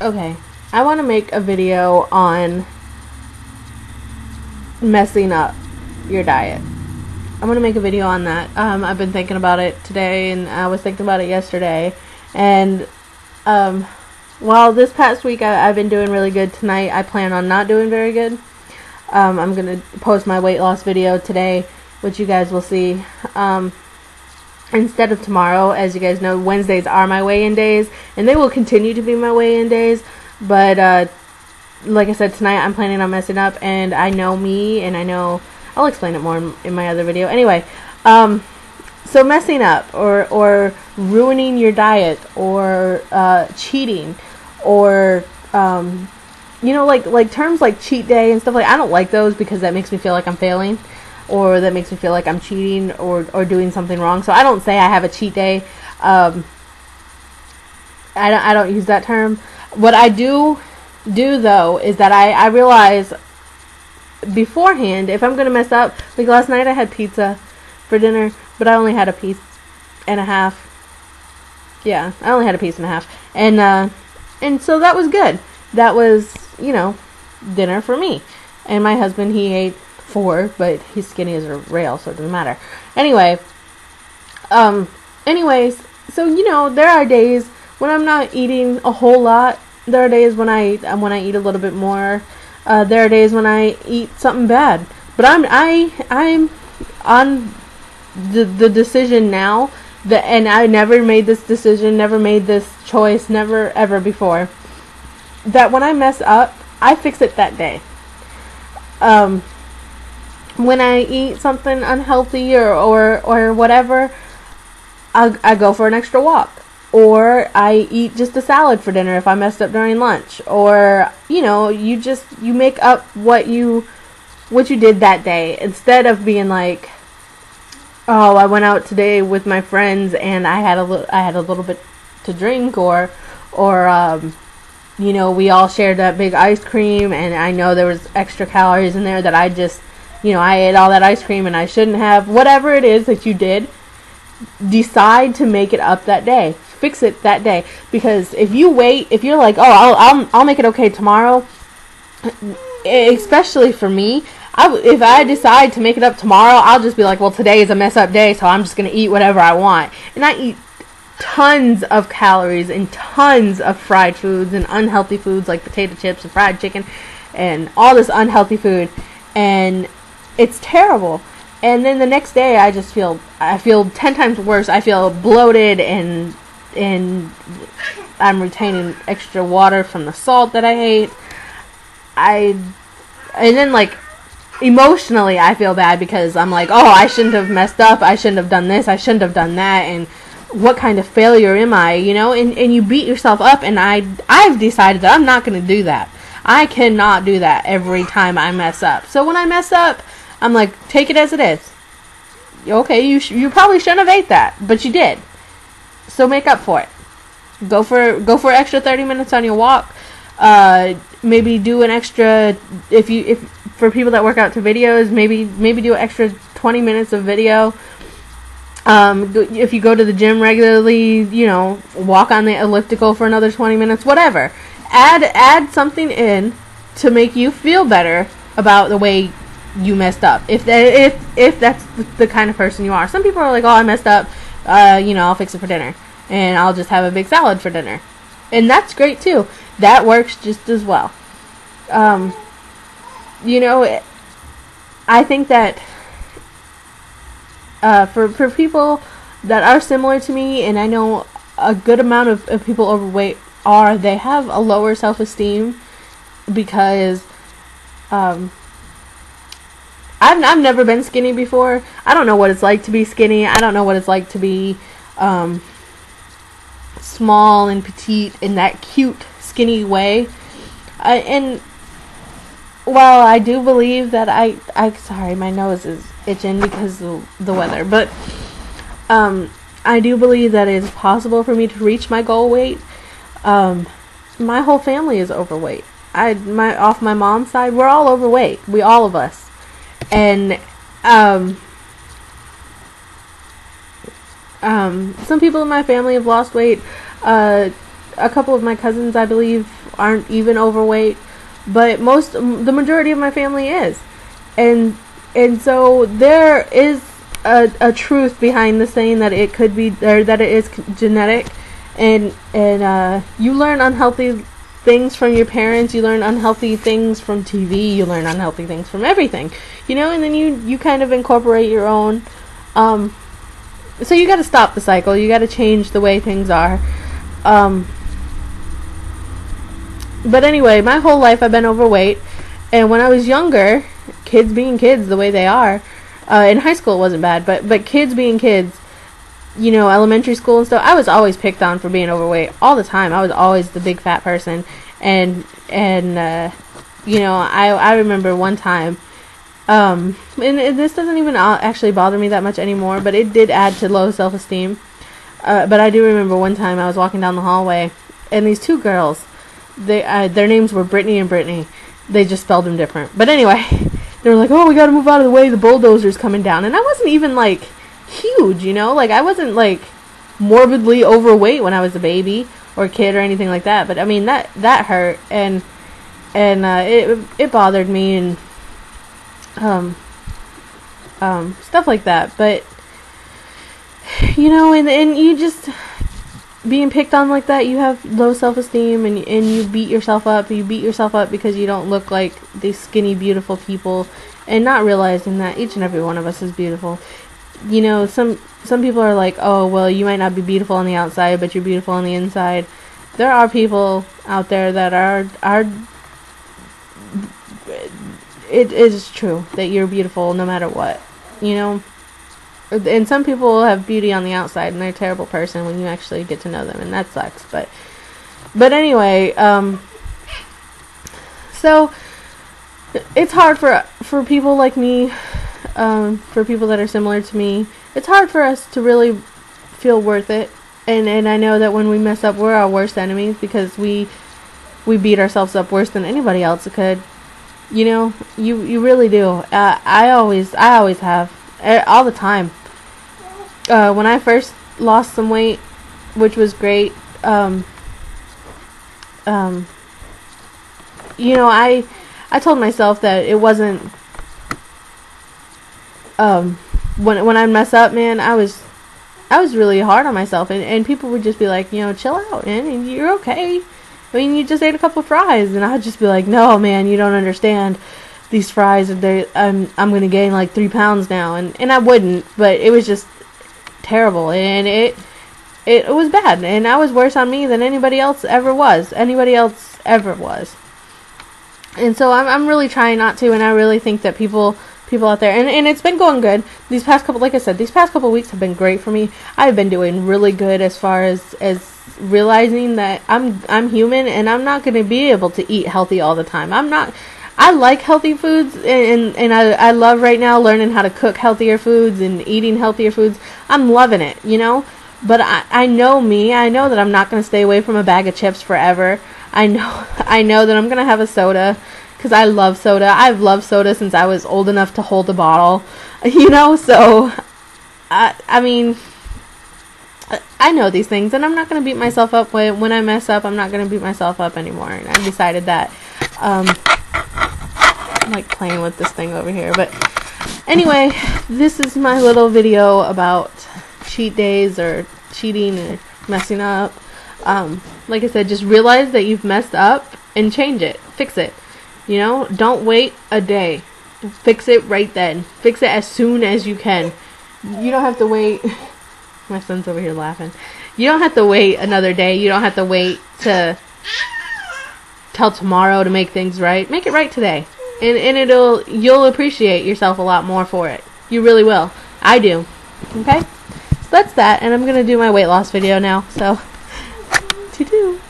Okay, I want to make a video on messing up your diet. I'm going to make a video on that. I've been thinking about it today, and I was thinking about it yesterday. And while this past week I've been doing really good, tonight I plan on not doing very good. I'm going to post my weight loss video today, which you guys will see. Instead of tomorrow. As you guys know, Wednesdays are my weigh-in days, and they will continue to be my weigh-in days. But like I said, tonight I'm planning on messing up, and I know me, and I know I'll explain it more in my other video. Anyway, so messing up or ruining your diet or cheating or you know, like terms like cheat day and stuff like, I don't like those because that makes me feel like I'm failing, or that makes me feel like I'm cheating or doing something wrong. So I don't say I have a cheat day. I don't use that term. What I do though is that I realize beforehand if I'm gonna mess up. Like last night I had pizza for dinner, but I only had a piece and a half. Yeah, I only had a piece and a half, and so that was good. That was, you know, dinner for me. And my husband, he ate 4, but he's skinny as a rail, so it doesn't matter. Anyways, so you know, there are days when I'm not eating a whole lot. There are days when I eat a little bit more. There are days when I eat something bad. But I'm on the decision now that, and I never made this decision, never made this choice, never ever before, that when I mess up, I fix it that day. When I eat something unhealthy or whatever, I go for an extra walk, or I eat just a salad for dinner if I messed up during lunch, or you know, you make up what you did that day, instead of being like, oh, I went out today with my friends and I had a little bit to drink, or you know, we all shared that big ice cream, and I know there was extra calories in there that I just, you know, I ate all that ice cream and I shouldn't have. Whatever it is that you did, decide to make it up that day. Fix it that day. Because if you wait, if you're like, oh, I'll make it okay tomorrow, especially for me, if I decide to make it up tomorrow, I'll just be like, well, today is a mess up day, so I'm just going to eat whatever I want. And I eat tons of calories and tons of fried foods and unhealthy foods like potato chips and fried chicken and all this unhealthy food, and it's terrible. And then the next day I feel 10 times worse. I feel bloated, and I'm retaining extra water from the salt that I ate. And then like emotionally I feel bad because I'm like, oh, I shouldn't have messed up, I shouldn't have done this, I shouldn't have done that, and what kind of failure am I, you know? And you beat yourself up, and I've decided that I'm not going to do that. I cannot do that every time I mess up. So when I mess up, I'm like, take it as it is. Okay, you probably shouldn't have ate that, but you did. So make up for it. Go for extra 30 minutes on your walk. Maybe do an extra, if for people that work out to videos, maybe do an extra 20 minutes of video. If you go to the gym regularly, you know, walk on the elliptical for another 20 minutes, whatever. Add something in to make you feel better about the way you messed up. If that's the kind of person you are. Some people are like, oh, I messed up, you know, I'll fix it for dinner, and I'll just have a big salad for dinner. And that's great too. That works just as well. You know, I think that for people that are similar to me, and I know a good amount of people overweight they have a lower self-esteem because I've never been skinny before. I don't know what it's like to be skinny. I don't know what it's like to be small and petite in that cute skinny way. And while I do believe that sorry, my nose is itching because of the weather, but I do believe that it is possible for me to reach my goal weight. My whole family is overweight. Off my mom's side, we're all overweight. All of us. And some people in my family have lost weight. A couple of my cousins, I believe, aren't even overweight, but the majority of my family is. And so there is a truth behind the saying that it could be, or that it is genetic, and you learn unhealthy things from your parents, you learn unhealthy things from TV, you learn unhealthy things from everything, you know, and then you kind of incorporate your own. So you got to stop the cycle. You got to change the way things are. But anyway, my whole life I've been overweight, and when I was younger, kids being kids the way they are, in high school it wasn't bad, but kids being kids, you know, elementary school and stuff, I was always picked on for being overweight all the time. I was always the big fat person, and you know, I remember one time, and this doesn't even actually bother me that much anymore, but it did add to low self-esteem. But I do remember one time I was walking down the hallway, and these two girls, their names were Brittany and Brittany. They just spelled them different. But anyway, they were like, "Oh, we gotta move out of the way, the bulldozer's coming down." And I wasn't even, like, huge, you know? Like, I wasn't, like, morbidly overweight when I was a baby or a kid or anything like that. But, I mean, that hurt, and it bothered me, and stuff like that. But, you know, and you just, being picked on like that, you have low self-esteem, and you beat yourself up. You beat yourself up because you don't look like these skinny, beautiful people, and not realizing that each and every one of us is beautiful. You know, some people are like, "Oh, well, you might not be beautiful on the outside, but you're beautiful on the inside." There are people out there that are it is true that you're beautiful no matter what, you know. And some people have beauty on the outside, and they're a terrible person when you actually get to know them, and that sucks. But anyway, so it's hard for people like me, for people that are similar to me. It's hard for us to really feel worth it, and I know that when we mess up, we're our worst enemies, because we beat ourselves up worse than anybody else could. You know, you really do. I always have, all the time. When I first lost some weight, which was great, you know, I told myself that it wasn't, when I mess up, man, I was really hard on myself, and people would just be like, you know, chill out, man, and you're okay. I mean, you just ate a couple fries, and I'd just be like, no, man, you don't understand. These fries, I'm gonna gain like 3 pounds now, and I wouldn't, but it was just terrible, and it was bad, and I was worse on me than anybody else ever was. And so I'm really trying not to, and I really think that people out there, and it's been going good. These past couple, like I said, these past couple weeks have been great for me. I've been doing really good as far as realizing that I'm human, and I'm not going to be able to eat healthy all the time. I like healthy foods, and I love right now learning how to cook healthier foods and eating healthier foods. I'm loving it, you know. But I know me. I know that I'm not going to stay away from a bag of chips forever. I know that I'm going to have a soda, because I love soda. I've loved soda since I was old enough to hold a bottle, you know. So I mean, I know these things, and I'm not going to beat myself up when I mess up. I'm not going to beat myself up anymore, and I've decided that. I'm like playing with this thing over here, but anyway, this is my little video about cheat days, or cheating, or messing up. Like I said, just realize that you've messed up and change it, fix it. You know, don't wait a day. Fix it right then. Fix it as soon as you can. You don't have to wait. My son's over here laughing. You don't have to wait another day. You don't have to wait till tomorrow to make things right. Make it right today. And you'll appreciate yourself a lot more for it. You really will. I do. Okay? So that's that. And I'm going to do my weight loss video now. So, to do.